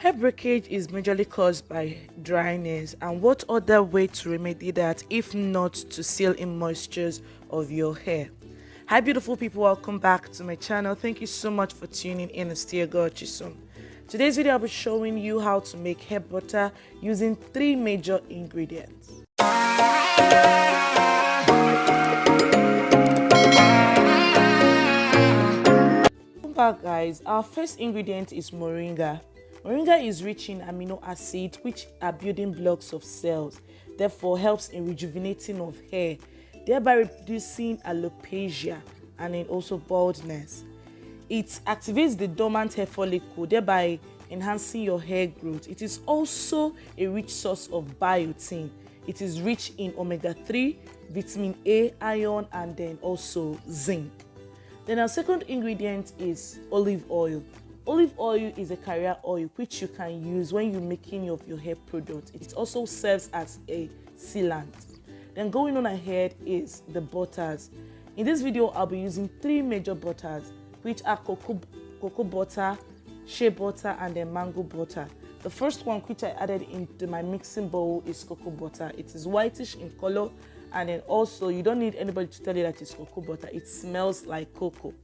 Hair breakage is majorly caused by dryness, and what other way to remedy that if not to seal in moistures of your hair? Hi beautiful people, welcome back to my channel. Thank you so much for tuning in and still got you soon. Today's video I'll be showing you how to make hair butter using 3 major ingredients. Welcome back guys. Our first ingredient is moringa. Moringa is rich in amino acids, which are building blocks of cells, therefore helps in rejuvenating of hair, thereby reducing alopecia and in also baldness. It activates the dormant hair follicle, thereby enhancing your hair growth. It is also a rich source of biotin. It is rich in omega-3, vitamin A, iron, and then also zinc. Then our second ingredient is olive oil. Olive oil is a carrier oil which you can use when you're making of your hair products. It also serves as a sealant. Then going on ahead is the butters. In this video, I'll be using 3 major butters, which are cocoa butter, shea butter, and then mango butter. The first one which I added into my mixing bowl is cocoa butter. It is whitish in color, and then also you don't need anybody to tell you that it's cocoa butter. It smells like cocoa.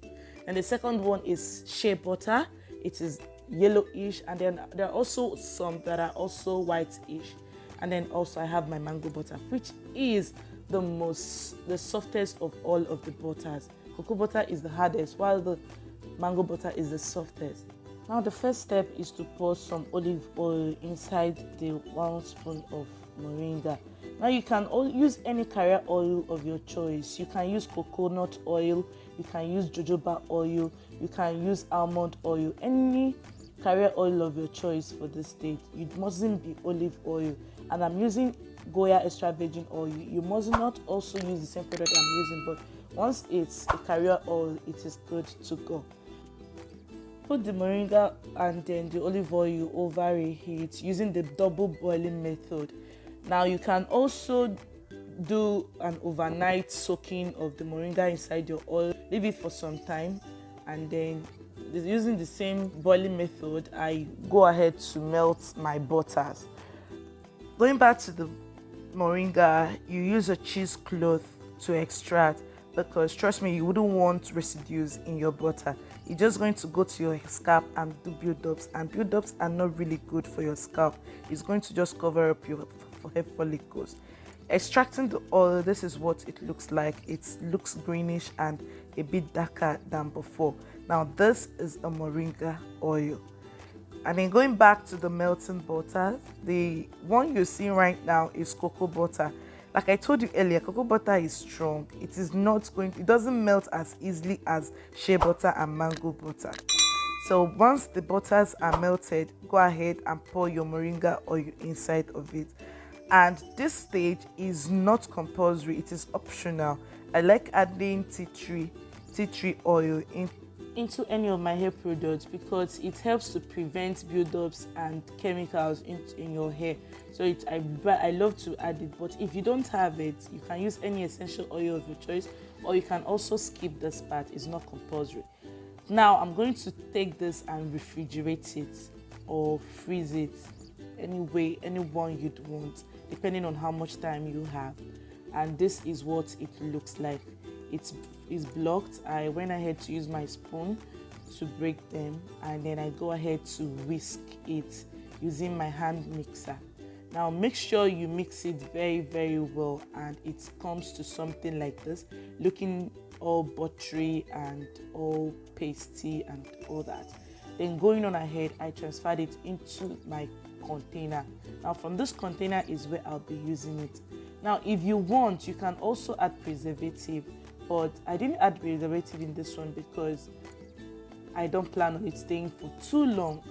And the second one is shea butter. It is yellowish, and then there are also some that are also whitish. And then also I have my mango butter, which is the softest of all of the butters. Cocoa butter is the hardest, while the mango butter is the softest. Now the first step is to pour some olive oil inside the 1 spoon of moringa. Now you can use any carrier oil of your choice. You can use coconut oil, you can use jojoba oil, you can use almond oil, any carrier oil of your choice for this stage. It mustn't be olive oil, and I'm using Goya extra virgin oil. You must not also use the same product I'm using, but once it's a carrier oil, it is good to go. Put the moringa and then the olive oil over a heat using the double boiling method. Now you can also do an overnight soaking of the moringa inside your oil, leave it for some time, and then using the same boiling method, I go ahead to melt my butters. Going back to the moringa, you use a cheesecloth to extract, because trust me, you wouldn't want residues in your butter. You're just going to go to your scalp and do build-ups, and build-ups are not really good for your scalp. It's going to just cover up your hair follicles. Extracting the oil, this is what it looks like. It looks greenish and a bit darker than before. Now this is a moringa oil. And then going back to the melting butter, the one you're seeing right now is cocoa butter. Like I told you earlier, cocoa butter is strong. It doesn't melt as easily as shea butter and mango butter. So once the butters are melted, go ahead and pour your moringa oil inside of it. And this stage is not compulsory, it is optional. I like adding tea tree oil into any of my hair products because it helps to prevent buildups and chemicals in your hair. So I love to add it, but if you don't have it, you can use any essential oil of your choice, or you can also skip this part. It's not compulsory. Now I'm going to take this and refrigerate it or freeze it anyone you'd want, depending on how much time you have. And this is what it looks like. It's blocked. I went ahead to use my spoon to break them, and then I go ahead to whisk it using my hand mixer. Now make sure you mix it very, very well, and it comes to something like this, looking all buttery and all pasty and all that. Then going on ahead, I transferred it into my container. Now from this container is where I'll be using it. Now if you want, you can also add preservative, but I didn't add preservative in this one because I don't plan on it staying for too long,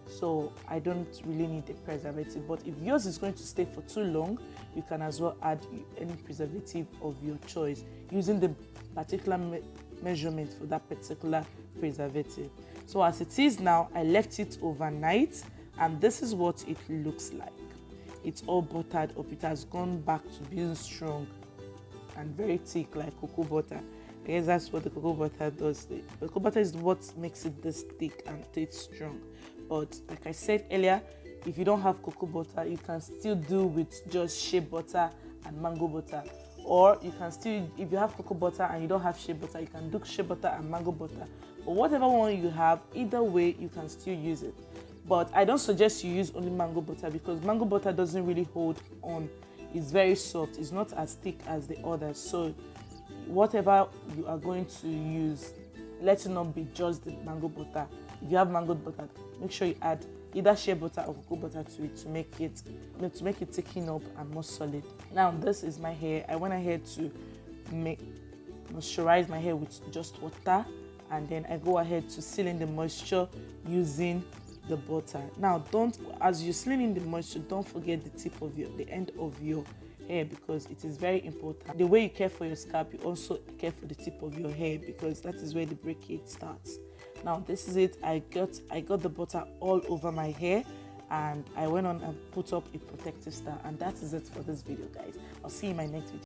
so I don't really need a preservative. But if yours is going to stay for too long, you can as well add any preservative of your choice using the particular measurement for that particular preservative. So as it is now, I left it overnight, and this is what it looks like. It's all buttered up. It has gone back to being strong and very thick like cocoa butter. I guess that's what the cocoa butter does. The cocoa butter is what makes it this thick and taste strong. But like I said earlier, if you don't have cocoa butter, you can still do with just shea butter and mango butter. Or you can still, if you have cocoa butter and you don't have shea butter, you can do shea butter and mango butter. But whatever one you have, either way, you can still use it. But I don't suggest you use only mango butter, because mango butter doesn't really hold on. It's very soft. It's not as thick as the others. So whatever you are going to use, let it not be just the mango butter. If you have mango butter, make sure you add either shea butter or cocoa butter to it to make it thicken up and more solid. Now this is my hair. I went ahead to moisturize my hair with just water, and then I go ahead to seal in the moisture using the butter. Now as you seal in the moisture, don't forget the end of your hair, because it is very important. The way you care for your scalp, you also care for the tip of your hair, because that is where the breakage starts. Now this is it. I got the butter all over my hair, and I went on and put up a protective style, and that is it for this video, guys. I'll see you in my next video.